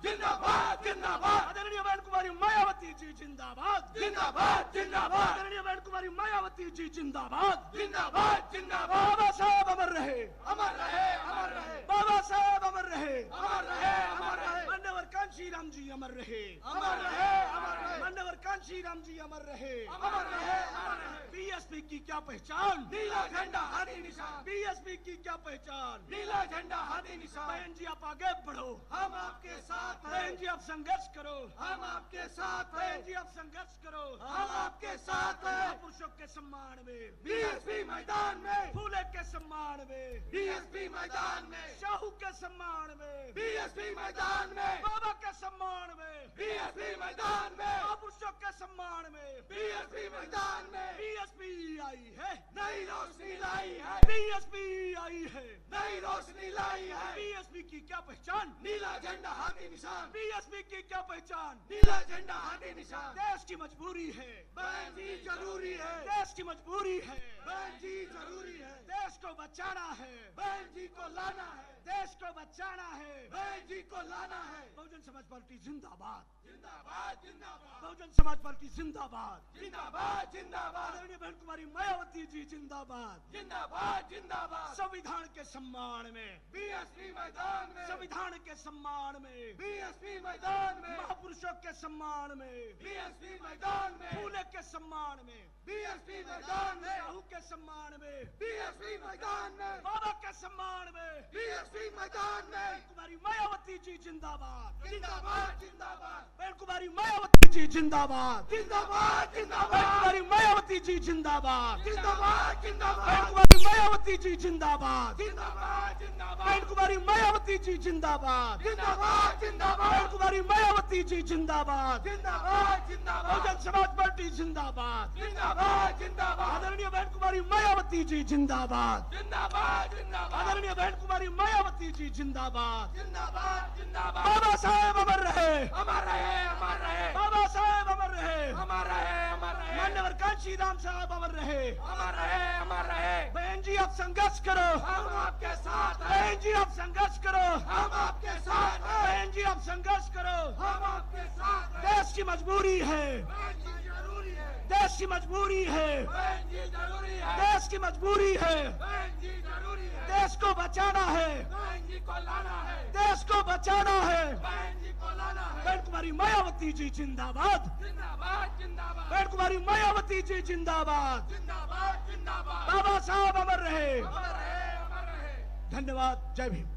जिंदाबाद जिंदाबाद। आदरणीय बहन कुमारी मायावती जी जिंदाबाद जिंदाबाद जिंदाबाद। आदरणीय बहन कुमारी मायावती जी जिंदाबाद जिंदाबाद जिंदाबाद। बाबा साहब अमर रहे, अमर रहे अमर रहे बाबा साहब अमर रहे, अमर रहे अमर रहे मान्यवर कांशी राम जी अमर रहे, अमर रहे अमर रहे मान्यवर कांशी राम जी अमर रहे। अमर रहे अमर रहे। बीएसपी की क्या पहचान, नीला झंडा हाथी निशान, बीएसपी की क्या पहचान। नीला झंडा हाथी निशान। बहन जी आप आगे बढ़ो, हम आपके साथ बहन हैं, जी आप संघर्ष करो, हम आपके साथ बहन हैं, जी आप संघर्ष करो। हम आपके साथ हैं। पुरुषों के सम्मान में, बीएसपी मैदान में, फूले के सम्मान में, बीएसपी मैदान में, शाहू के सम्मान में, बीएसपी मैदान में, बाबा के सम्मान में, बीएसपी मैदान में, पुरुषों के सम्मान में बीएसपी मैदान में बीएसपी आई है, नई रोशनी लाई है, बीएसपी आई है। नई रोशनी लाई है। बीएसपी की क्या पहचान, नीला झंडा हाथी निशान, बीएसपी की क्या पहचान। नीला झंडा हाथी निशान। देश की मजबूरी है, बहन जी जरूरी है, देश की मजबूरी है, बहन जी जरूरी है, देश को बचाना है, बहन जी को लाना है, देश को बचाना है। बहन जी को लाना है। बहुजन समाज पार्टी जिंदाबाद, जिंदाबाद जिंदाबाद, बहुजन समाज पार्टी जिंदाबाद। जिंदाबाद जिंदाबाद, आदरणीय बहन कुमारी मायावती जी जिंदाबाद। जिंदाबाद जिंदाबाद। संविधान के सम्मान में, बीएसपी मैदान में, संविधान के सम्मान में, बीएसपी मैदान में, महापुरुषों के सम्मान में, बीएसपी मैदान में, फूले के सम्मान में, बीएसपी मैदान में, शाहू के सम्मान में, बीएसपी मैदान में, बाबा के सम्मान में बीएसपी मैदान में। कुमारी मायावती जी जिंदाबाद, जिंदाबाद जिंदाबाद, बहन कुमारी मायावती जी जिंदाबाद, जिंदाबाद बहन जिंदाबाद, कुमारी मायावती जी जिंदाबाद, जिंदाबाद बहन जिंदाबाद, कुमारी मायावती जी जिंदाबाद, जिंदाबाद जिंदाबाद, बहन कुमारी मायावती जी जिंदाबाद, जिंदाबाद बहन जिंदाबाद, कुमारी मायावती जी जिंदाबाद, जिंदाबाद जिंदाबाद, बहुजन समाज पार्टी जिंदाबाद। जिंदाबाद जिंदाबाद, आदरणीय बहन कुमारी मायावती जी जिंदाबाद, जिंदाबाद जिंदाबाद, आदरणीय बहन कुमारी मायावती जी जिंदाबाद। जिंदाबाद जिंदाबाद। बाबा साहेब अमर रहे, अमर रहे अमर रहे, बाबा साहेब अमर रहे, अमर रहे अमर रहे, मान्यवर कांशी राम साहब अमर रहे। अमर रहे अमर रहे। बहन जी आप संघर्ष करो, हम आपके साथ हैं, बहन जी आप संघर्ष करो, हम आपके साथ हैं, बहन जी आप संघर्ष करो। हम आपके साथ हैं। देश की मजबूरी है, बहन जी जरूरी है, देश की मजबूरी है, बहन जी जरूरी है, देश की मजबूरी है। बहन जी जरूरी है, देश को बचाना है, बहन जी को लाना है, देश को बचाना है। बहन जी को लाना है। बहन कुमारी मायावती जी जिंदाबाद, जिंदाबाद जिंदाबाद, बहन कुमारी मायावती जी जिंदाबाद। जिंदाबाद जिंदाबाद, बाबा साहब अमर रहे। अमर रहे अमर रहे। धन्यवाद, जय भीम।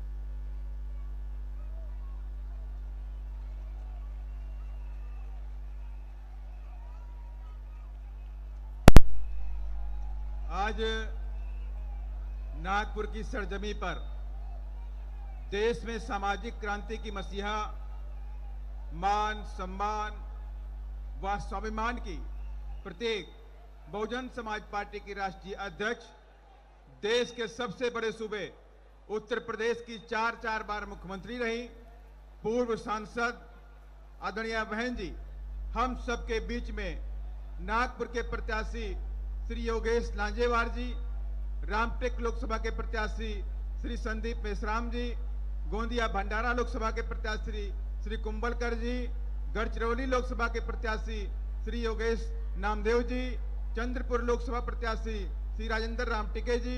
आज नागपुर की सरजमी पर देश में सामाजिक क्रांति की मसीहा मान सम्मान व स्वाभिमान की प्रतीक बहुजन समाज पार्टी की राष्ट्रीय अध्यक्ष, देश के सबसे बड़े सूबे उत्तर प्रदेश की 4 बार मुख्यमंत्री रही, पूर्व सांसद आदरणीय बहन जी हम सबके बीच में नागपुर के प्रत्याशी श्री योगेश लांजेवार जी, रामटेक लोकसभा के प्रत्याशी श्री संदीप मेश्राम जी, गोंदिया भंडारा लोकसभा के प्रत्याशी श्री कुंभलकर जी, गढ़चिरौली लोकसभा के प्रत्याशी श्री योगेश नामदेव जी, चंद्रपुर लोकसभा प्रत्याशी श्री राजेंद्र रामटिके जी,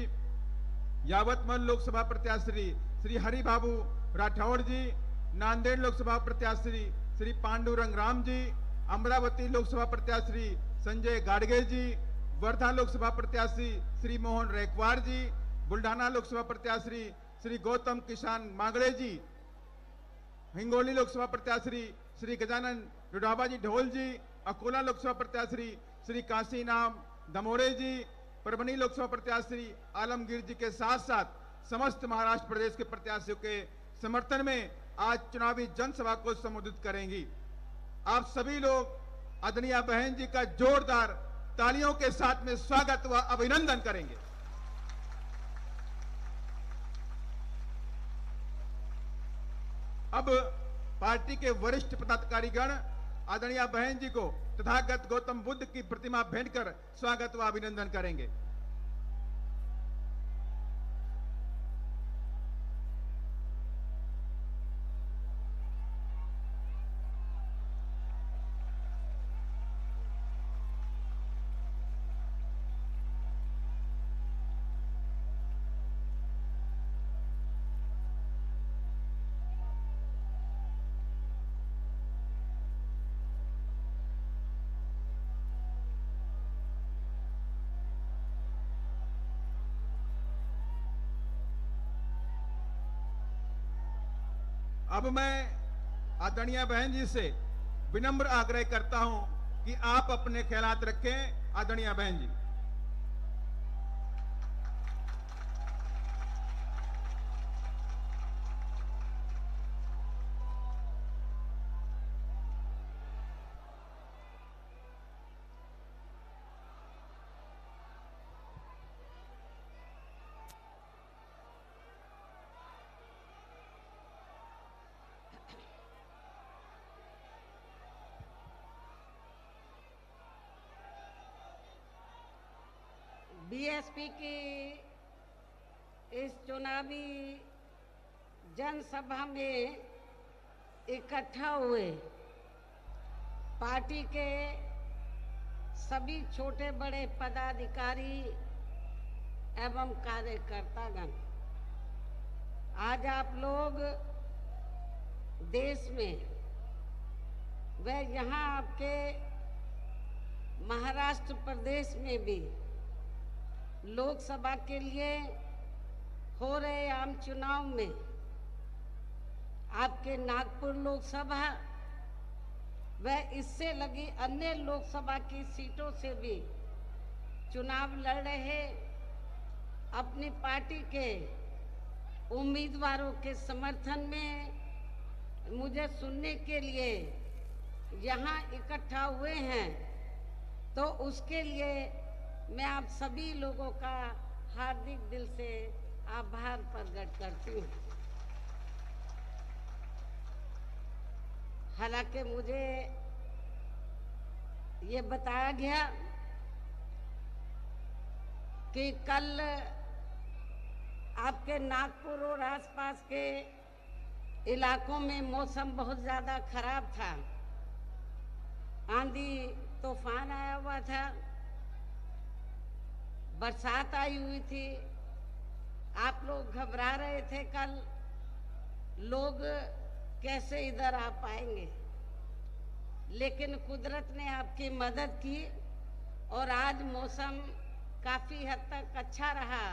यावतमल लोकसभा प्रत्याशी श्री हरि बाबू राठौड़ जी, नांदेड़ लोकसभा प्रत्याशी श्री पांडुरंग राम जी, अमरावती लोकसभा प्रत्याशी संजय गाडगे जी, वर्धा लोकसभा प्रत्याशी श्री मोहन रैकवार जी, बुल्ढाना लोकसभा प्रत्याशी श्री गौतम किसान मांगड़े जी, हिंगोली लोकसभा प्रत्याशी श्री गजानन रुडाबा जी ढोल जी, अकोला लोकसभा प्रत्याशी श्री काशीनाम दमोरे जी, परभनी लोकसभा प्रत्याशी आलमगीर जी के साथ साथ समस्त महाराष्ट्र प्रदेश के प्रत्याशियों के समर्थन में आज चुनावी जनसभा को संबोधित करेंगी। आप सभी लोग आदरणीय बहन जी का जोरदार तालियों के साथ में स्वागत व अभिनंदन करेंगे। अब पार्टी के वरिष्ठ पदाधिकारीगण आदरणीय बहन जी को तथागत गौतम बुद्ध की प्रतिमा भेंट कर स्वागत व अभिनंदन करेंगे। अब मैं आदरणीय बहन जी से विनम्र आग्रह करता हूं कि आप अपने ख्यालात रखें। आदरणीय बहन जी। बीएसपी की इस चुनावी जनसभा में इकट्ठा हुए पार्टी के सभी छोटे बड़े पदाधिकारी एवं कार्यकर्तागण, आज आप लोग देश में व यहाँ आपके महाराष्ट्र प्रदेश में भी लोकसभा के लिए हो रहे आम चुनाव में आपके नागपुर लोकसभा व इससे लगी अन्य लोकसभा की सीटों से भी चुनाव लड़ रहे अपनी पार्टी के उम्मीदवारों के समर्थन में मुझे सुनने के लिए यहाँ इकट्ठा हुए हैं, तो उसके लिए मैं आप सभी लोगों का हार्दिक दिल से आभार प्रकट करती हूँ। हालांकि मुझे ये बताया गया कि कल आपके नागपुर और आसपास के इलाकों में मौसम बहुत ज़्यादा खराब था, आंधी तूफान आया हुआ था, बरसात आई हुई थी, आप लोग घबरा रहे थे कल लोग कैसे इधर आ पाएंगे, लेकिन कुदरत ने आपकी मदद की और आज मौसम काफ़ी हद तक अच्छा रहा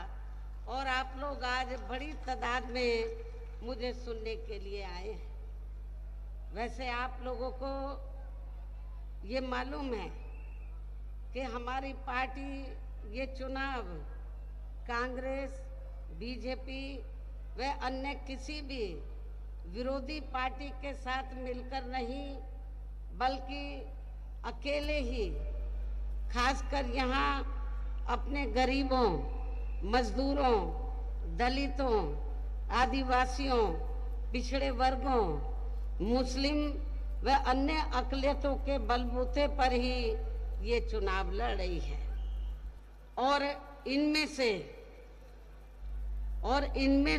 और आप लोग आज बड़ी तादाद में मुझे सुनने के लिए आए हैं। वैसे आप लोगों को ये मालूम है कि हमारी पार्टी ये चुनाव कांग्रेस, बीजेपी व अन्य किसी भी विरोधी पार्टी के साथ मिलकर नहीं, बल्कि अकेले ही खासकर यहाँ अपने गरीबों, मजदूरों, दलितों, आदिवासियों, पिछड़े वर्गों, मुस्लिम व अन्य अक़लियतों के बलबूते पर ही ये चुनाव लड़ रही है। और इनमें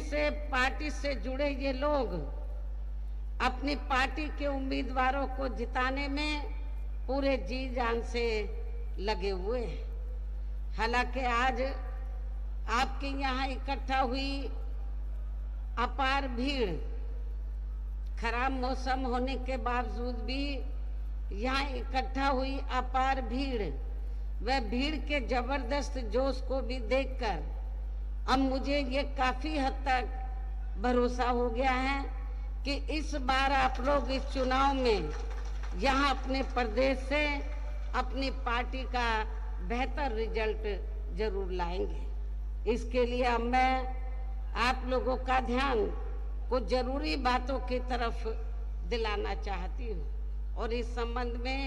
से पार्टी से जुड़े ये लोग अपनी पार्टी के उम्मीदवारों को जिताने में पूरे जी जान से लगे हुए हैं। हालांकि आज आपके यहाँ इकट्ठा हुई अपार भीड़, खराब मौसम होने के बावजूद भी यहाँ इकट्ठा हुई अपार भीड़, वह भीड़ के जबरदस्त जोश को भी देखकर अब मुझे ये काफी हद तक भरोसा हो गया है कि इस बार आप लोग इस चुनाव में यहाँ अपने प्रदेश से अपनी पार्टी का बेहतर रिजल्ट जरूर लाएंगे। इसके लिए अब मैं आप लोगों का ध्यान कुछ जरूरी बातों की तरफ दिलाना चाहती हूँ और इस संबंध में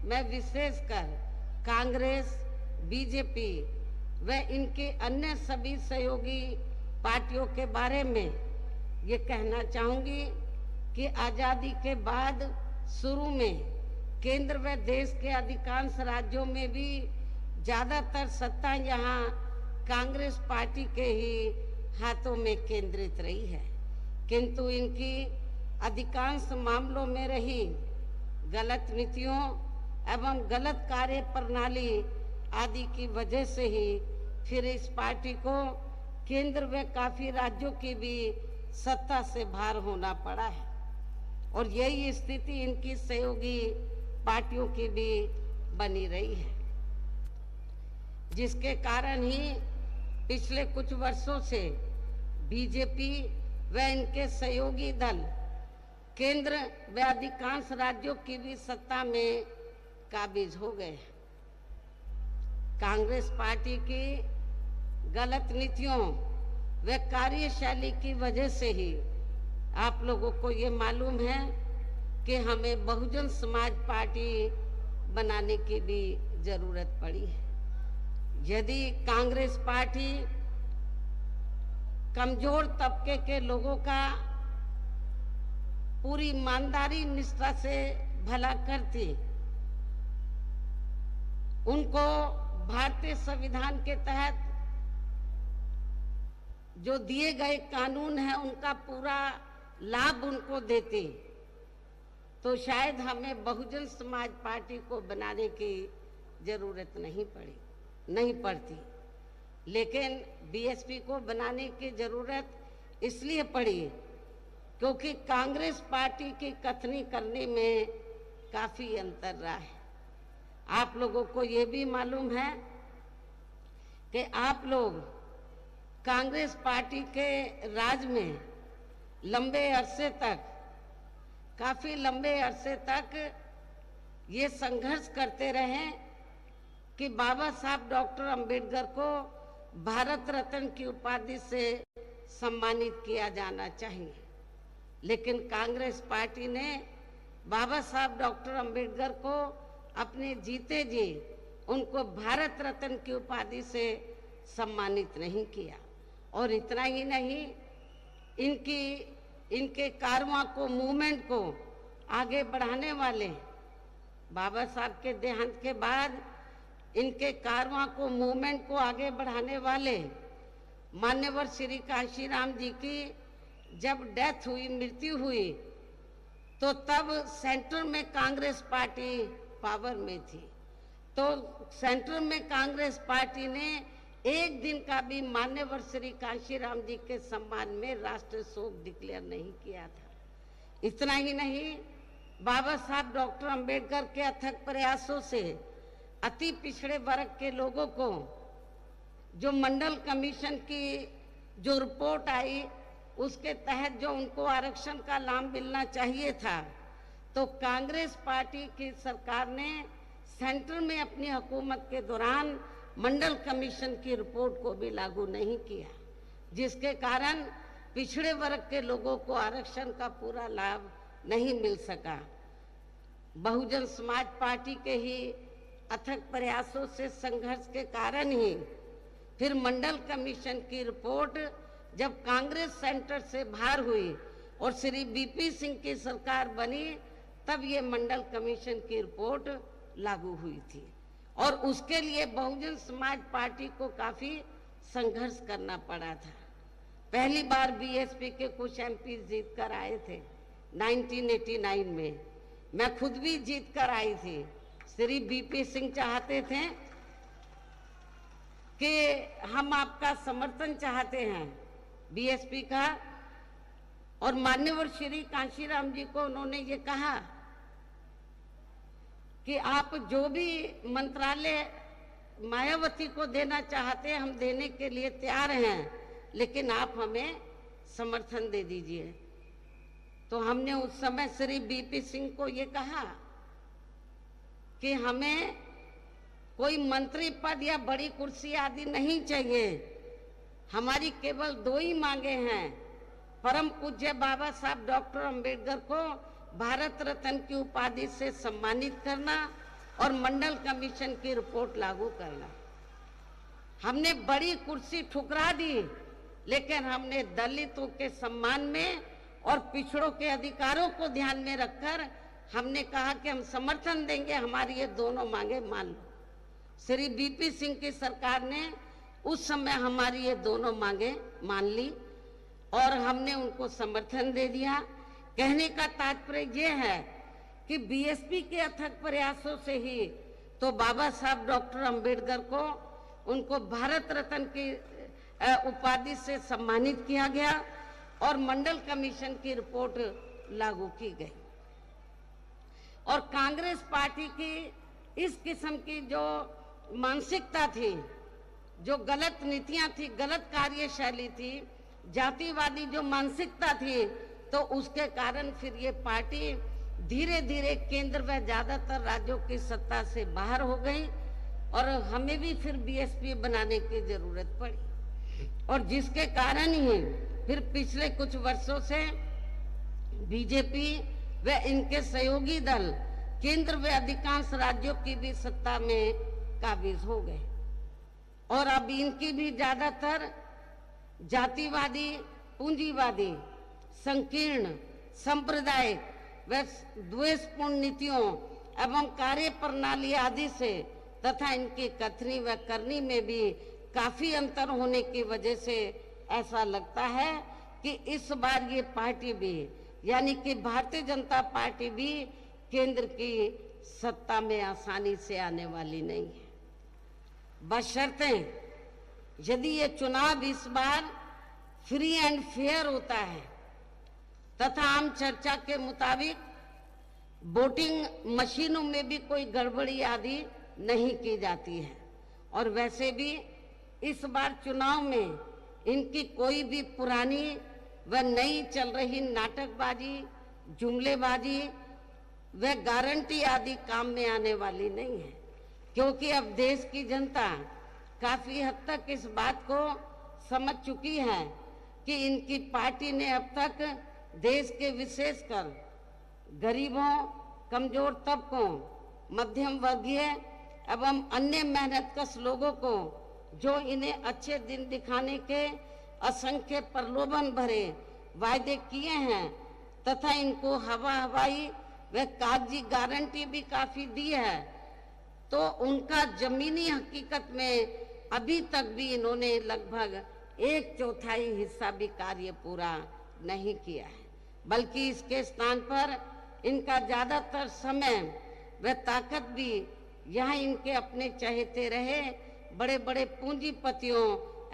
मैं विशेषकर कांग्रेस, बीजेपी व इनके अन्य सभी सहयोगी पार्टियों के बारे में ये कहना चाहूँगी कि आज़ादी के बाद शुरू में केंद्र व देश के अधिकांश राज्यों में भी ज़्यादातर सत्ता यहाँ कांग्रेस पार्टी के ही हाथों में केंद्रित रही है, किंतु इनकी अधिकांश मामलों में रही गलत नीतियों एवं गलत कार्य प्रणाली आदि की वजह से ही फिर इस पार्टी को केंद्र व काफी राज्यों की भी सत्ता से बाहर होना पड़ा है और यही स्थिति इनकी सहयोगी पार्टियों की भी बनी रही है, जिसके कारण ही पिछले कुछ वर्षों से बीजेपी व इनके सहयोगी दल केंद्र व अधिकांश राज्यों की भी सत्ता में काबिज हो गए। कांग्रेस पार्टी की गलत नीतियों व कार्यशैली की वजह से ही आप लोगों को ये मालूम है कि हमें बहुजन समाज पार्टी बनाने की भी जरूरत पड़ी है। यदि कांग्रेस पार्टी कमजोर तबके के लोगों का पूरी ईमानदारी निष्ठा से भला करती, उनको भारतीय संविधान के तहत जो दिए गए कानून है उनका पूरा लाभ उनको देती, तो शायद हमें बहुजन समाज पार्टी को बनाने की जरूरत नहीं पड़ती। लेकिन बीएसपी को बनाने की जरूरत इसलिए पड़ी क्योंकि कांग्रेस पार्टी की कथनी करने में काफी अंतर रहा है। आप लोगों को ये भी मालूम है कि आप लोग कांग्रेस पार्टी के राज में काफी लंबे अरसे तक ये संघर्ष करते रहे कि बाबा साहब डॉक्टर अंबेडकर को भारत रत्न की उपाधि से सम्मानित किया जाना चाहिए। लेकिन कांग्रेस पार्टी ने बाबा साहब डॉक्टर अंबेडकर को अपने जीते जी उनको भारत रत्न की उपाधि से सम्मानित नहीं किया। और इतना ही नहीं, इनके कारवां को, मूवमेंट को आगे बढ़ाने वाले, बाबा साहब के देहांत के बाद इनके कारवां को, मूवमेंट को आगे बढ़ाने वाले मान्यवर श्री कांशीराम जी की जब डेथ हुई, मृत्यु हुई, तो तब सेंटर में कांग्रेस पार्टी पावर में थी। तो सेंटर में कांग्रेस पार्टी ने एक दिन का भी मान्यवर श्री कांशीराम जी के सम्मान में राष्ट्रीय शोक डिक्लेयर नहीं किया था। इतना ही नहीं, बाबा साहब डॉक्टर अंबेडकर के अथक प्रयासों से अति पिछड़े वर्ग के लोगों को जो मंडल कमीशन की जो रिपोर्ट आई उसके तहत जो उनको आरक्षण का लाभ मिलना चाहिए था, तो कांग्रेस पार्टी की सरकार ने सेंटर में अपनी हुकूमत के दौरान मंडल कमीशन की रिपोर्ट को भी लागू नहीं किया, जिसके कारण पिछड़े वर्ग के लोगों को आरक्षण का पूरा लाभ नहीं मिल सका। बहुजन समाज पार्टी के ही अथक प्रयासों से, संघर्ष के कारण ही फिर मंडल कमीशन की रिपोर्ट जब कांग्रेस सेंटर से बाहर हुई और श्री बीपी सिंह की सरकार बनी, तब ये मंडल कमीशन की रिपोर्ट लागू हुई थी। और उसके लिए बहुजन समाज पार्टी को काफी संघर्ष करना पड़ा था। पहली बार बीएसपी के कुछ एमपी जीत कर आए थे 1989 में। मैं खुद भी जीत कर आई थी। श्री बीपी सिंह चाहते थे कि हम आपका समर्थन चाहते हैं बीएसपी का, और मान्यवर श्री कांशीराम जी को उन्होंने ये कहा कि आप जो भी मंत्रालय मायावती को देना चाहते हैं हम देने के लिए तैयार हैं, लेकिन आप हमें समर्थन दे दीजिए। तो हमने उस समय श्री बीपी सिंह को ये कहा कि हमें कोई मंत्री पद या बड़ी कुर्सी आदि नहीं चाहिए, हमारी केवल दो ही मांगे हैं, परम पूज्य बाबा साहब डॉक्टर अंबेडकर को भारत रत्न की उपाधि से सम्मानित करना और मंडल कमीशन की रिपोर्ट लागू करना। हमने बड़ी कुर्सी ठुकरा दी, लेकिन हमने दलितों के सम्मान में और पिछड़ों के अधिकारों को ध्यान में रखकर हमने कहा कि हम समर्थन देंगे, हमारी ये दोनों मांगे मान लो। श्री बीपी सिंह की सरकार ने उस समय हमारी ये दोनों मांगे मान ली और हमने उनको समर्थन दे दिया। कहने का तात्पर्य ये है कि बीएसपी के अथक प्रयासों से ही तो बाबा साहब डॉक्टर अंबेडकर को उनको भारत रत्न की उपाधि से सम्मानित किया गया और मंडल कमीशन की रिपोर्ट लागू की गई। और कांग्रेस पार्टी की इस किस्म की जो मानसिकता थी, जो गलत नीतियां थी, गलत कार्यशैली थी, जातिवादी जो मानसिकता थी, तो उसके कारण फिर ये पार्टी धीरे धीरे केंद्र व ज्यादातर राज्यों की सत्ता से बाहर हो गई और हमें भी फिर बीएसपी बनाने की जरूरत पड़ी। और जिसके कारण ही फिर पिछले कुछ वर्षों से बीजेपी व इनके सहयोगी दल केंद्र व अधिकांश राज्यों की भी सत्ता में काबिज हो गए और अब इनकी भी ज्यादातर जातिवादी, पूंजीवादी, संकीर्ण, सांप्रदायिक व द्वेषपूर्ण नीतियों एवं कार्य प्रणाली आदि से तथा इनकी कथनी व करनी में भी काफी अंतर होने की वजह से ऐसा लगता है कि इस बार ये पार्टी भी यानी कि भारतीय जनता पार्टी भी केंद्र की सत्ता में आसानी से आने वाली नहीं है, बशर्ते यदि ये चुनाव इस बार फ्री एंड फेयर होता है तथा आम चर्चा के मुताबिक वोटिंग मशीनों में भी कोई गड़बड़ी आदि नहीं की जाती है। और वैसे भी इस बार चुनाव में इनकी कोई भी पुरानी व नई चल रही नाटकबाजी, जुमलेबाजी व गारंटी आदि काम में आने वाली नहीं है, क्योंकि अब देश की जनता काफी हद तक इस बात को समझ चुकी है कि इनकी पार्टी ने अब तक देश के विशेषकर गरीबों, कमजोर तबकों, मध्यम वर्गीय एवं अन्य मेहनतकश लोगों को जो इन्हें अच्छे दिन दिखाने के असंख्य प्रलोभन भरे वायदे किए हैं तथा इनको हवाई व कागजी गारंटी भी काफी दी है, तो उनका जमीनी हकीकत में अभी तक भी इन्होंने लगभग 1/4 हिस्सा भी कार्य पूरा नहीं किया है, बल्कि इसके स्थान पर इनका ज्यादातर समय व ताकत भी यहाँ इनके अपने चहेते रहे बड़े बड़े पूंजीपतियों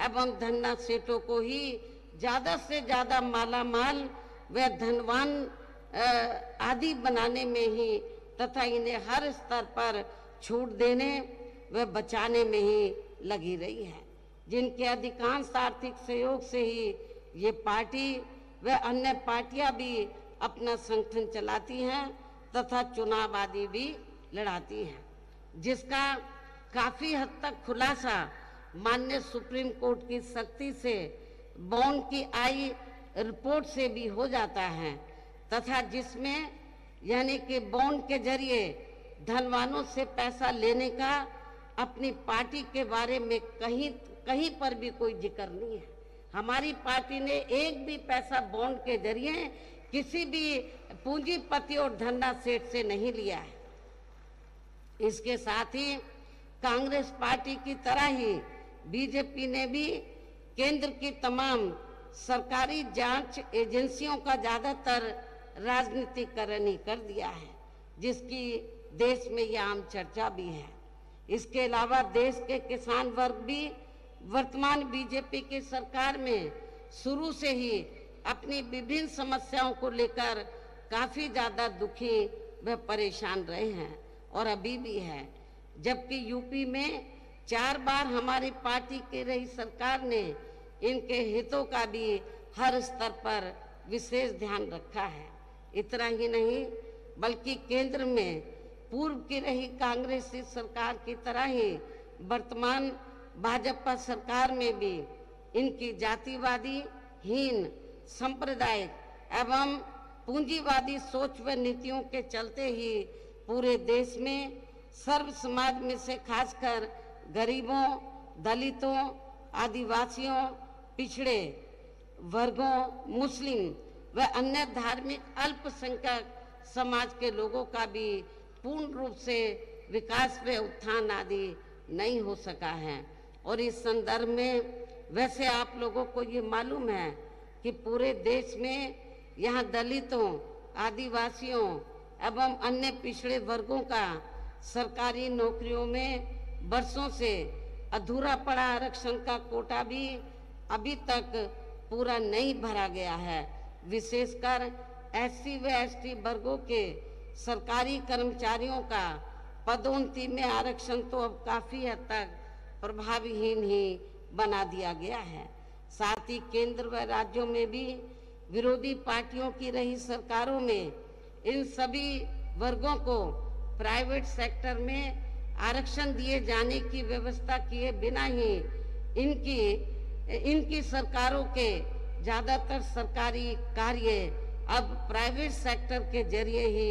एवं धन्ना सेठों को ही ज्यादा से ज्यादा मालामाल व धनवान आदि बनाने में ही तथा इन्हें हर स्तर पर छूट देने व बचाने में ही लगी रही है, जिनके अधिकांश आर्थिक सहयोग से ही ये पार्टी व अन्य पार्टियां भी अपना संगठन चलाती हैं तथा चुनाव आदि भी लड़ाती हैं, जिसका काफी हद तक खुलासा माननीय सुप्रीम कोर्ट की सख्ती से बॉन्ड की आई रिपोर्ट से भी हो जाता है तथा जिसमें यानी कि बॉन्ड के जरिए धनवानों से पैसा लेने का अपनी पार्टी के बारे में कहीं पर भी कोई जिक्र नहीं है। हमारी पार्टी ने एक भी पैसा बॉन्ड के जरिए किसी भी पूंजीपति और धन्ना सेठ से नहीं लिया है। इसके साथ ही कांग्रेस पार्टी की तरह ही बीजेपी ने भी केंद्र की तमाम सरकारी जांच एजेंसियों का ज्यादातर राजनीतिकरण ही कर दिया है, जिसकी देश में यह आम चर्चा भी है। इसके अलावा देश के किसान वर्ग भी वर्तमान बीजेपी की सरकार में शुरू से ही अपनी विभिन्न समस्याओं को लेकर काफी ज्यादा दुखी व परेशान रहे हैं और अभी भी है, जबकि यूपी में 4 बार हमारी पार्टी की रही सरकार ने इनके हितों का भी हर स्तर पर विशेष ध्यान रखा है। इतना ही नहीं बल्कि केंद्र में पूर्व की रही कांग्रेसी सरकार की तरह ही वर्तमान भाजपा सरकार में भी इनकी जातिवादी, हीन, सांप्रदायिक एवं पूंजीवादी सोच व नीतियों के चलते ही पूरे देश में सर्व समाज में से खासकर गरीबों, दलितों, आदिवासियों, पिछड़े वर्गों, मुस्लिम व अन्य धार्मिक अल्पसंख्यक समाज के लोगों का भी पूर्ण रूप से विकास व उत्थान आदि नहीं हो सका है। और इस संदर्भ में वैसे आप लोगों को ये मालूम है कि पूरे देश में यहाँ दलितों, आदिवासियों एवं अन्य पिछड़े वर्गों का सरकारी नौकरियों में वर्षों से अधूरा पड़ा आरक्षण का कोटा भी अभी तक पूरा नहीं भरा गया है। विशेषकर एससी व एसटी वर्गों के सरकारी कर्मचारियों का पदोन्नति में आरक्षण तो अब काफी हद तक प्रभावहीन ही बना दिया गया है। साथ ही केंद्र व राज्यों में भी विरोधी पार्टियों की रही सरकारों में इन सभी वर्गों को प्राइवेट सेक्टर में आरक्षण दिए जाने की व्यवस्था किए बिना ही इनकी सरकारों के ज्यादातर सरकारी कार्य अब प्राइवेट सेक्टर के जरिए ही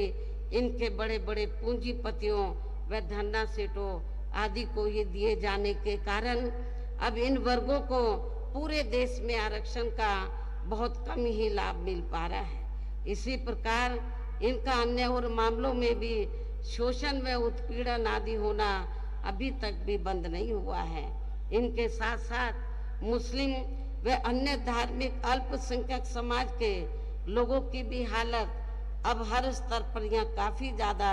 इनके बड़े बड़े पूंजीपतियों व धन्ना सेठों आदि को ये दिए जाने के कारण अब इन वर्गों को पूरे देश में आरक्षण का बहुत कम ही लाभ मिल पा रहा है। इसी प्रकार इनका अन्य और मामलों में भी शोषण व उत्पीड़न आदि होना अभी तक भी बंद नहीं हुआ है। इनके साथ साथ मुस्लिम व अन्य धार्मिक अल्पसंख्यक समाज के लोगों की भी हालत अब हर स्तर पर यहाँ काफी ज्यादा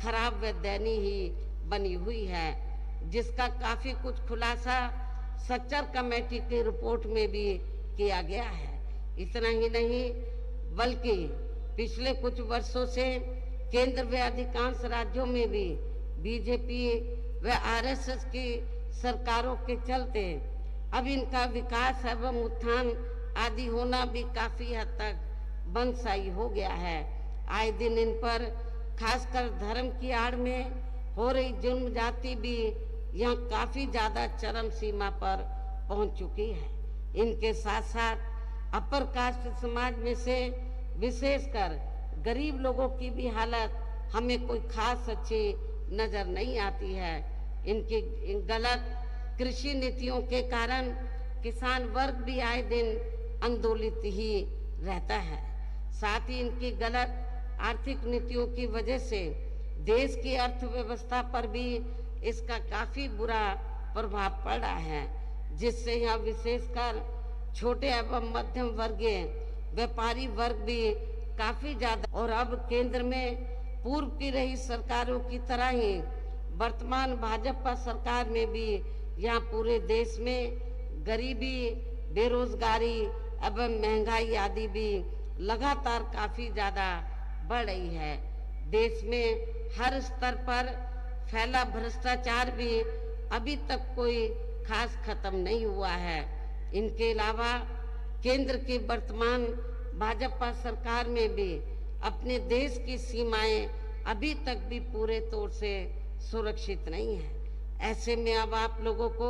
खराब व दयनीय ही बनी हुई है, जिसका काफी कुछ खुलासा सच्चर कमेटी की रिपोर्ट में भी किया गया है। इतना ही नहीं बल्कि पिछले कुछ वर्षों से केंद्र व अधिकांश राज्यों में भी बीजेपी व आरएसएस की सरकारों के चलते अब इनका विकास एवं उत्थान आदि होना भी काफी हद तक बंदसाई हो गया है। आए दिन इन पर खासकर धर्म की आड़ में हो रही जुल्म जाति भी यहाँ काफी ज्यादा चरम सीमा पर पहुंच चुकी है। इनके साथ साथ अपर कास्ट समाज में से विशेषकर गरीब लोगों की भी हालत हमें कोई खास अच्छी नजर नहीं आती है। इनकी गलत कृषि नीतियों के कारण किसान वर्ग भी आए दिन आंदोलित ही रहता है। साथ ही इनकी गलत आर्थिक नीतियों की वजह से देश की अर्थव्यवस्था पर भी इसका काफी बुरा प्रभाव पड़ रहा है, जिससे यहाँ विशेषकर छोटे एवं मध्यम वर्गीय व्यापारी वर्ग भी काफी ज्यादा और अब केंद्र में पूर्व की रही सरकारों की तरह ही वर्तमान भाजपा सरकार में भी यहाँ पूरे देश में गरीबी, बेरोजगारी एवं महंगाई आदि भी लगातार काफी ज्यादा बढ़ रही है। देश में हर स्तर पर फैला भ्रष्टाचार भी अभी तक कोई खास खत्म नहीं हुआ है। इनके अलावा केंद्र की वर्तमान भाजपा सरकार में भी अपने देश की सीमाएं अभी तक भी पूरे तौर से सुरक्षित नहीं है। ऐसे में अब आप लोगों को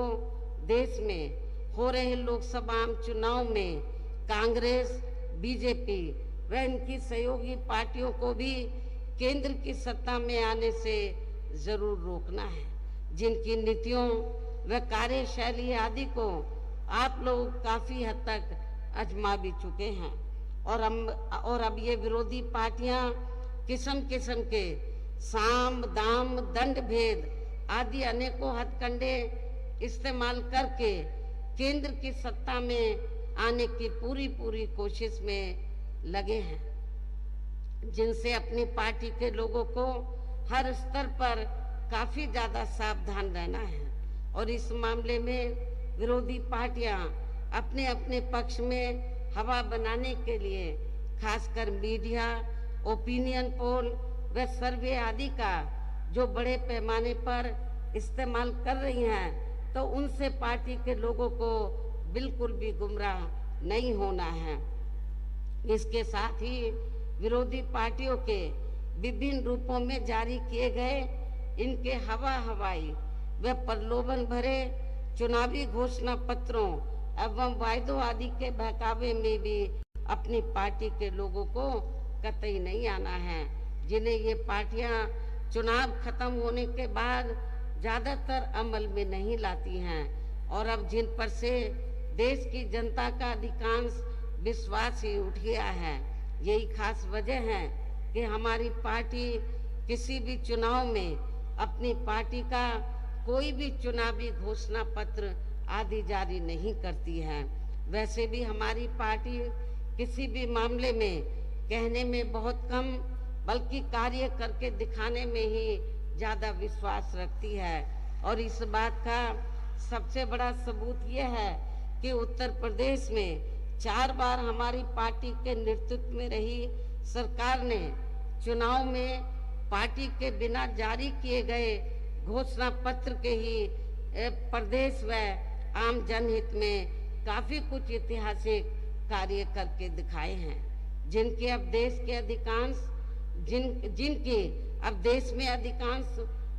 देश में हो रहे लोकसभा चुनाव में कांग्रेस, बीजेपी व इनकी सहयोगी पार्टियों को भी केंद्र की सत्ता में आने से जरूर रोकना है, जिनकी नीतियों व कार्यशैली आदि को आप लोग काफी हद तक आजमा भी चुके हैं और अब ये विरोधी पार्टियां किस्म किस्म के साम, दाम, दंड भेद आदि अनेकों हथकंडे इस्तेमाल करके केंद्र की सत्ता में आने की पूरी कोशिश में लगे हैं, जिनसे अपनी पार्टी के लोगों को हर स्तर पर काफी ज्यादा सावधान रहना है। और इस मामले में विरोधी पार्टियां अपने अपने पक्ष में हवा बनाने के लिए खासकर मीडिया, ओपिनियन पोल व सर्वे आदि का जो बड़े पैमाने पर इस्तेमाल कर रही हैं, तो उनसे पार्टी के लोगों को बिल्कुल भी गुमराह नहीं होना है। इसके साथ ही विरोधी पार्टियों के विभिन्न रूपों में जारी किए गए इनके हवाई व प्रलोभन भरे चुनावी घोषणा पत्रों एवं वायदों आदि के बहकावे में भी अपनी पार्टी के लोगों को कतई नहीं आना है, जिन्हें ये पार्टियां चुनाव खत्म होने के बाद ज्यादातर अमल में नहीं लाती हैं और अब जिन पर से देश की जनता का अधिकांश विश्वास ही उठ गया है। यही खास वजह है कि हमारी पार्टी किसी भी चुनाव में अपनी पार्टी का कोई भी चुनावी घोषणा पत्र आदि जारी नहीं करती है। वैसे भी हमारी पार्टी किसी भी मामले में कहने में बहुत कम बल्कि कार्य करके दिखाने में ही ज्यादा विश्वास रखती है। और इस बात का सबसे बड़ा सबूत यह है कि उत्तर प्रदेश में 4 बार हमारी पार्टी के नेतृत्व में रही सरकार ने चुनाव में पार्टी के बिना जारी किए गए घोषणा पत्र के ही प्रदेश व आम जनहित में काफी कुछ ऐतिहासिक कार्य करके दिखाए हैं, जिनके अब देश के अधिकांश जिनकी अब देश में अधिकांश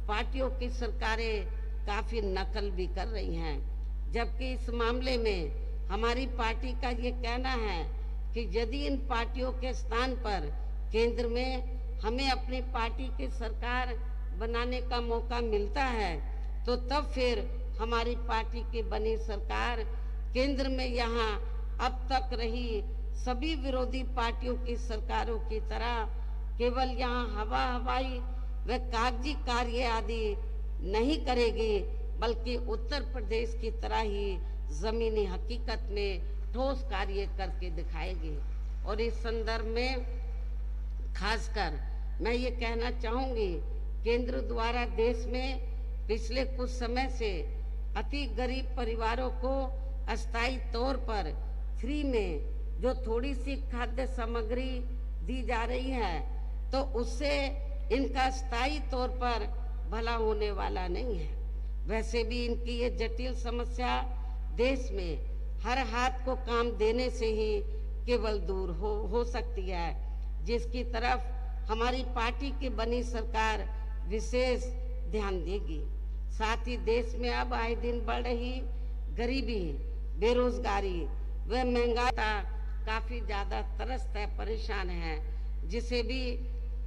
पार्टियों की सरकारें काफी नकल भी कर रही हैं। जबकि इस मामले में हमारी पार्टी का ये कहना है कि यदि इन पार्टियों के स्थान पर केंद्र में हमें अपनी पार्टी की सरकार बनाने का मौका मिलता है, तो तब फिर हमारी पार्टी की बनी सरकार केंद्र में यहाँ अब तक रही सभी विरोधी पार्टियों की सरकारों की तरह केवल यहाँ हवाई व कागजी कार्य आदि नहीं करेगी, बल्कि उत्तर प्रदेश की तरह ही जमीनी हकीकत में ठोस कार्य करके दिखाएगी। और इस संदर्भ में खासकर मैं ये कहना चाहूंगी, केंद्र द्वारा देश में पिछले कुछ समय से अति गरीब परिवारों को अस्थायी तौर पर फ्री में जो थोड़ी सी खाद्य सामग्री दी जा रही है, तो उससे इनका स्थायी तौर पर भला होने वाला नहीं है। वैसे भी इनकी ये जटिल समस्या देश में हर हाथ को काम देने से ही केवल दूर हो सकती है, जिसकी तरफ हमारी पार्टी की बनी सरकार विशेष ध्यान देगी। साथ ही देश में अब आए दिन बढ़ रही गरीबी, बेरोजगारी व महंगाई काफी ज्यादा त्रस्त है, परेशान है, जिसे भी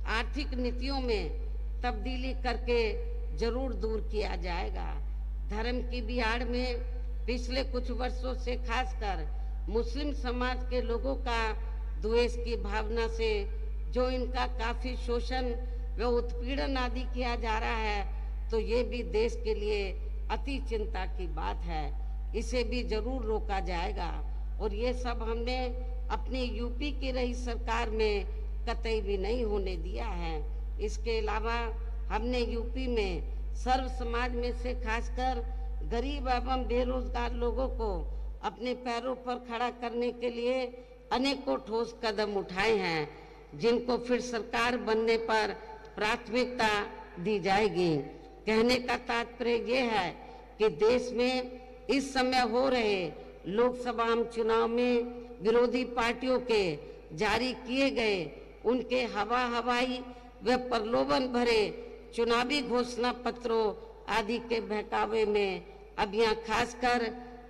आर्थिक नीतियों में तब्दीली करके जरूर दूर किया जाएगा। धर्म की भी आड़ में पिछले कुछ वर्षों से खासकर मुस्लिम समाज के लोगों का द्वेष की भावना से जो इनका काफी शोषण व उत्पीड़न आदि किया जा रहा है, तो ये भी देश के लिए अति चिंता की बात है। इसे भी जरूर रोका जाएगा। और ये सब हमने अपनी यूपी की रही सरकार में कतई भी नहीं होने दिया है। इसके अलावा हमने यूपी में सर्व समाज में से खासकर गरीब एवं बेरोजगार लोगों को अपने पैरों पर खड़ा करने के लिए अनेकों ठोस कदम उठाए हैं, जिनको फिर सरकार बनने पर प्राथमिकता दी जाएगी। कहने का तात्पर्य ये है कि देश में इस समय हो रहे लोकसभा चुनाव में विरोधी पार्टियों के जारी किए गए उनके हवाई व प्रलोभन भरे चुनावी घोषणा पत्रों आदि के बहकावे में अब यहाँ खासकर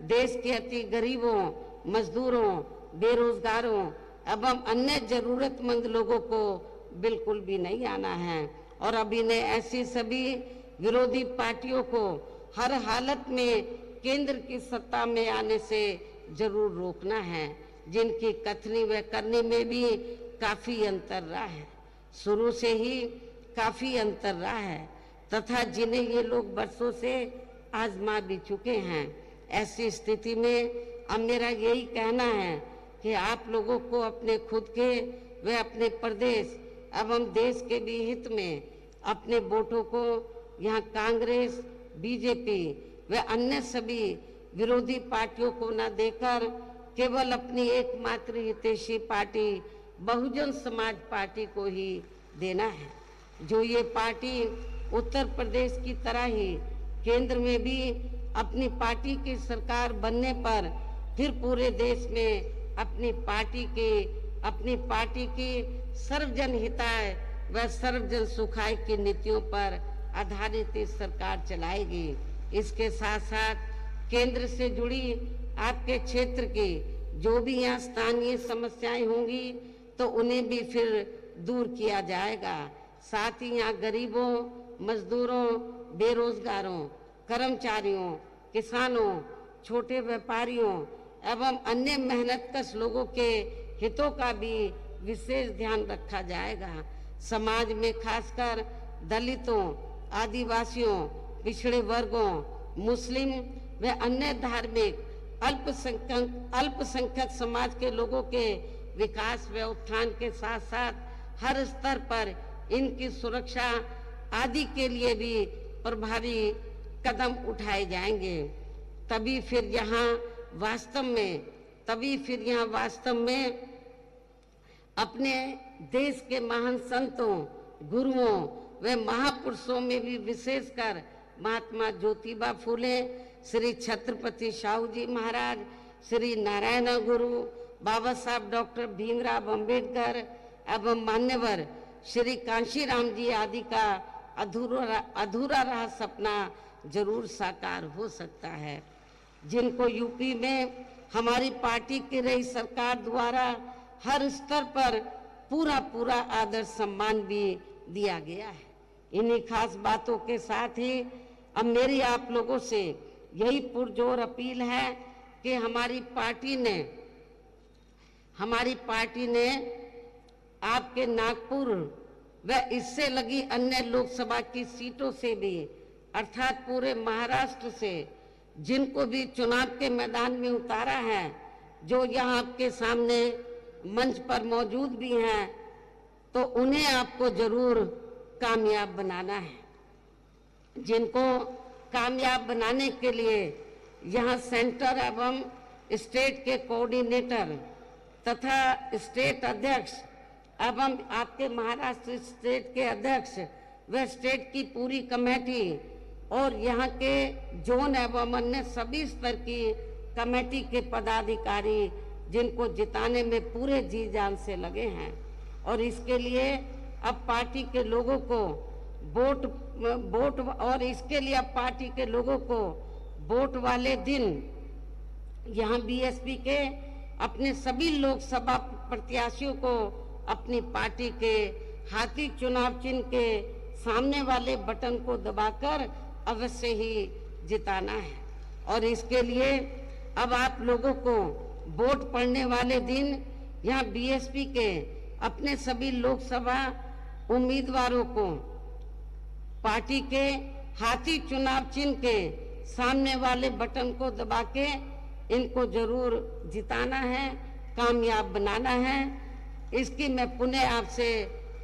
देश के अति गरीबों, मजदूरों, बेरोजगारों एवं अन्य जरूरतमंद लोगों को बिल्कुल भी नहीं आना है। और अब इन्हें ऐसी सभी विरोधी पार्टियों को हर हालत में केंद्र की सत्ता में आने से जरूर रोकना है, जिनकी कथनी व करनी में भी काफी अंतर रहा है, शुरू से ही काफी अंतर रहा है, तथा जिन्हें ये लोग बरसों से आजमा भी चुके हैं। ऐसी स्थिति में अब मेरा यही कहना है कि आप लोगों को अपने खुद के व अपने प्रदेश एवं देश के भी हित में अपने वोटों को यहाँ कांग्रेस, बीजेपी व अन्य सभी विरोधी पार्टियों को न देकर केवल अपनी एकमात्र हितैषी पार्टी बहुजन समाज पार्टी को ही देना है, जो ये पार्टी उत्तर प्रदेश की तरह ही केंद्र में भी अपनी पार्टी की सरकार बनने पर फिर पूरे देश में अपनी पार्टी की सर्वजन हिताय व सर्वजन सुखाय की नीतियों पर आधारित इस सरकार चलाएगी। इसके साथ साथ केंद्र से जुड़ी आपके क्षेत्र की जो भी यहाँ स्थानीय समस्याएं होंगी तो उन्हें भी फिर दूर किया जाएगा। साथ ही यहाँ गरीबों, मजदूरों, बेरोजगारों, कर्मचारियों, किसानों, छोटे व्यापारियों एवं अन्य मेहनतकश लोगों के हितों का भी विशेष ध्यान रखा जाएगा। समाज में खासकर दलितों, आदिवासियों, पिछड़े वर्गों, मुस्लिम व अन्य धार्मिक अल्पसंख्यक समाज के लोगों के विकास व उत्थान के साथ साथ हर स्तर पर इनकी सुरक्षा आदि के लिए भी प्रभावी कदम उठाए जाएंगे। तभी फिर यहाँ वास्तव में अपने देश के महान संतों, गुरुओं व महापुरुषों में भी विशेषकर महात्मा ज्योतिबा फूले, श्री छत्रपति शाहू जी महाराज, श्री नारायण गुरु, बाबा साहब डॉक्टर भीमराव अंबेडकर एवं मान्यवर श्री कांशीराम जी आदि का अधूरा रहा सपना जरूर साकार हो सकता है, जिनको यूपी में हमारी पार्टी की रही सरकार द्वारा हर स्तर पर पूरा आदर सम्मान भी दिया गया है। इन्हीं खास बातों के साथ ही अब मेरी आप लोगों से यही पुरजोर अपील है कि हमारी पार्टी ने आपके नागपुर व इससे लगी अन्य लोकसभा की सीटों से भी, अर्थात पूरे महाराष्ट्र से जिनको भी चुनाव के मैदान में उतारा है, जो यहाँ आपके सामने मंच पर मौजूद भी हैं, तो उन्हें आपको जरूर कामयाब बनाना है। जिनको कामयाब बनाने के लिए यहाँ सेंटर एवं स्टेट के कोऑर्डिनेटर तथा स्टेट अध्यक्ष एवं आपके महाराष्ट्र स्टेट के अध्यक्ष व स्टेट की पूरी कमेटी और यहाँ के जोन एवं अन्य सभी स्तर की कमेटी के पदाधिकारी जिनको जिताने में पूरे जी जान से लगे हैं, और इसके लिए अब पार्टी के लोगों को वोट वाले दिन यहाँ बीएसपी के अपने सभी लोकसभा प्रत्याशियों को अपनी पार्टी के हाथी चुनाव चिन्ह के सामने वाले बटन को दबाकर अवश्य ही जिताना है। और इसके लिए अब आप लोगों को वोट पड़ने वाले दिन यहाँ बीएसपी के अपने सभी लोकसभा उम्मीदवारों को पार्टी के हाथी चुनाव चिन्ह के सामने वाले बटन को दबा के इनको जरूर जिताना है, कामयाब बनाना है। इसकी मैं पुनः आपसे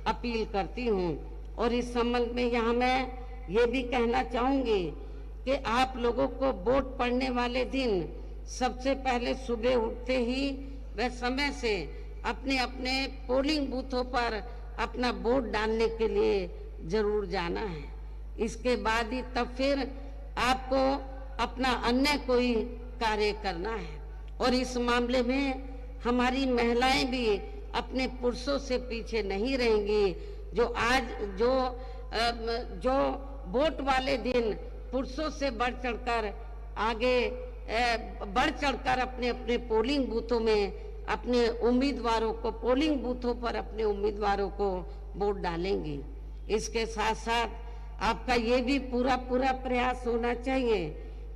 अपील करती हूँ। और इस संबंध में यहाँ मैं ये भी कहना चाहूंगी कि आप लोगों को वोट पड़ने वाले दिन सबसे पहले सुबह उठते ही व समय से अपने अपने पोलिंग बूथों पर अपना वोट डालने के लिए जरूर जाना है। इसके बाद ही तब फिर आपको अपना अन्य कोई कार्य करना है। और इस मामले में हमारी महिलाएं भी अपने पुरुषों से पीछे नहीं रहेंगी, जो वोट वाले दिन पुरुषों से बढ़ चढ़कर अपने अपने पोलिंग बूथों में अपने उम्मीदवारों को पोलिंग बूथों पर अपने उम्मीदवारों को वोट डालेंगी। इसके साथ साथ आपका ये भी पूरा प्रयास होना चाहिए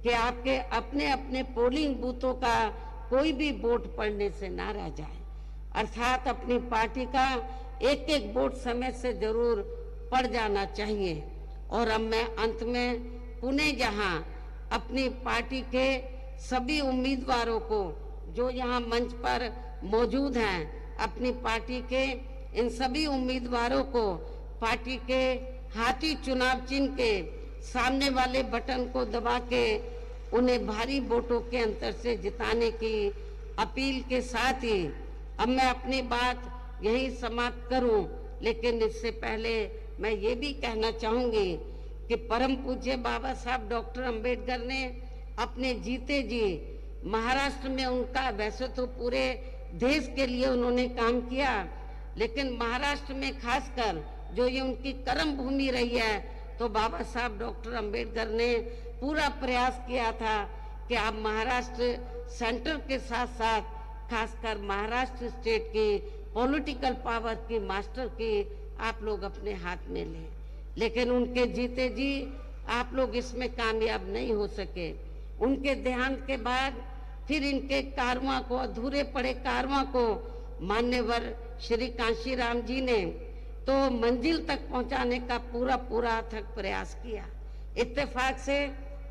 कि आपके अपने अपने पोलिंग बूथों का कोई भी वोट पड़ने से ना रह जाए, अर्थात अपनी पार्टी का एक एक वोट समय से जरूर पड़ जाना चाहिए। और अब मैं अंत में पुनः यहाँ अपनी पार्टी के सभी उम्मीदवारों को जो यहाँ मंच पर मौजूद हैं, अपनी पार्टी के इन सभी उम्मीदवारों को पार्टी के हाथी चुनाव चिन्ह के सामने वाले बटन को दबा के उन्हें भारी वोटों के अंतर से जिताने की अपील के साथ ही अब मैं अपनी बात यही समाप्त करूं। लेकिन इससे पहले मैं ये भी कहना चाहूंगी कि परम पूज्य बाबा साहब डॉक्टर अंबेडकर ने अपने जीते जी महाराष्ट्र में उनका, वैसे तो पूरे देश के लिए उन्होंने काम किया, लेकिन महाराष्ट्र में खासकर जो ये उनकी कर्म भूमि रही है, तो बाबा साहब डॉक्टर अंबेडकर ने पूरा प्रयास किया था कि आप महाराष्ट्र सेंटर के साथ साथ खासकर महाराष्ट्र स्टेट की पॉलिटिकल पावर की मास्टर की आप लोग अपने हाथ में लें। लेकिन उनके जीते जी आप लोग इसमें कामयाब नहीं हो सके। उनके देहांत के बाद फिर इनके कारवां को, अधूरे पड़े कारवां को मान्यवर श्री कांशीराम जी ने तो मंजिल तक पहुंचाने का पूरा अथक प्रयास किया। इत्तेफाक से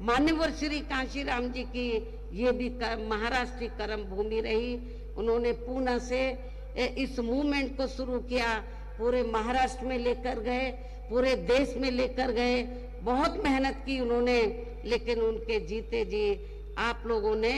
मान्यवर श्री कांशीराम जी की ये भी महाराष्ट्र की कर्म भूमि रही। उन्होंने पूना से इस मूवमेंट को शुरू किया, पूरे महाराष्ट्र में लेकर गए, पूरे देश में लेकर गए, बहुत मेहनत की उन्होंने। लेकिन उनके जीते जी आप लोगों ने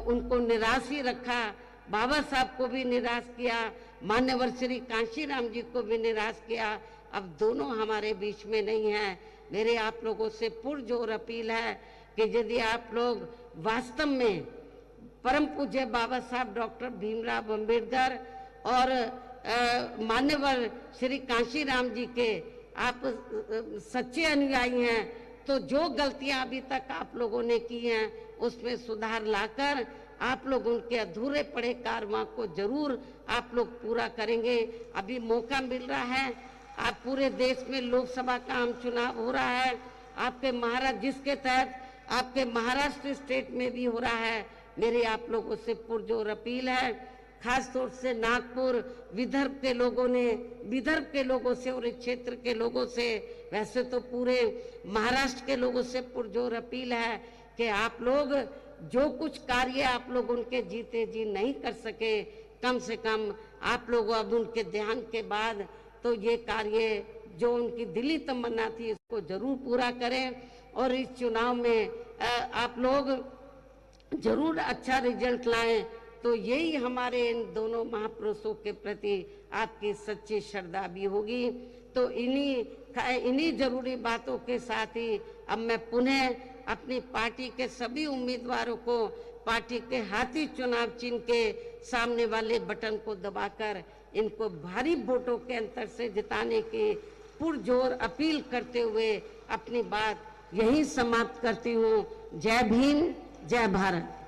उनको निराश ही रखा, बाबा साहब को भी निराश किया, मान्यवर श्री कांशीराम जी को भी निराश किया। अब दोनों हमारे बीच में नहीं है। मेरे आप लोगों से पुरजोर अपील है कि यदि आप लोग वास्तव में परम पूज्य बाबा साहब डॉक्टर भीमराव अंबेडकर और मान्यवर श्री कांशीराम जी के आप सच्चे अनुयायी हैं, तो जो गलतियां अभी तक आप लोगों ने की हैं उसमें सुधार लाकर आप लोग उनके अधूरे पड़े कारवां को जरूर आप लोग पूरा करेंगे। अभी मौका मिल रहा है, आप पूरे देश में लोकसभा का आम चुनाव हो रहा है, आपके महाराष्ट्र जिसके तहत आपके महाराष्ट्र स्टेट में भी हो रहा है। मेरी आप लोगों से पुरजोर अपील है, खास तौर से नागपुर विदर्भ के लोगों से और इस क्षेत्र के लोगों से, वैसे तो पूरे महाराष्ट्र के लोगों से पुरजोर अपील है कि आप लोग जो कुछ कार्य आप लोग उनके जीते जी नहीं कर सके, कम से कम आप लोग अब उनके देहांत के बाद तो ये कार्य जो उनकी दिली तमन्ना थी इसको जरूर पूरा करें और इस चुनाव में आप लोग जरूर अच्छा रिजल्ट लाएं। तो यही हमारे इन दोनों महापुरुषों के प्रति आपकी सच्ची श्रद्धा भी होगी। तो इन्हीं जरूरी बातों के साथ ही अब मैं पुनः अपनी पार्टी के सभी उम्मीदवारों को पार्टी के हाथी चुनाव चिन्ह के सामने वाले बटन को दबाकर इनको भारी वोटों के अंतर से जिताने की पुरजोर अपील करते हुए अपनी बात यही समाप्त करती हूँ। जय भीम, जय भारत।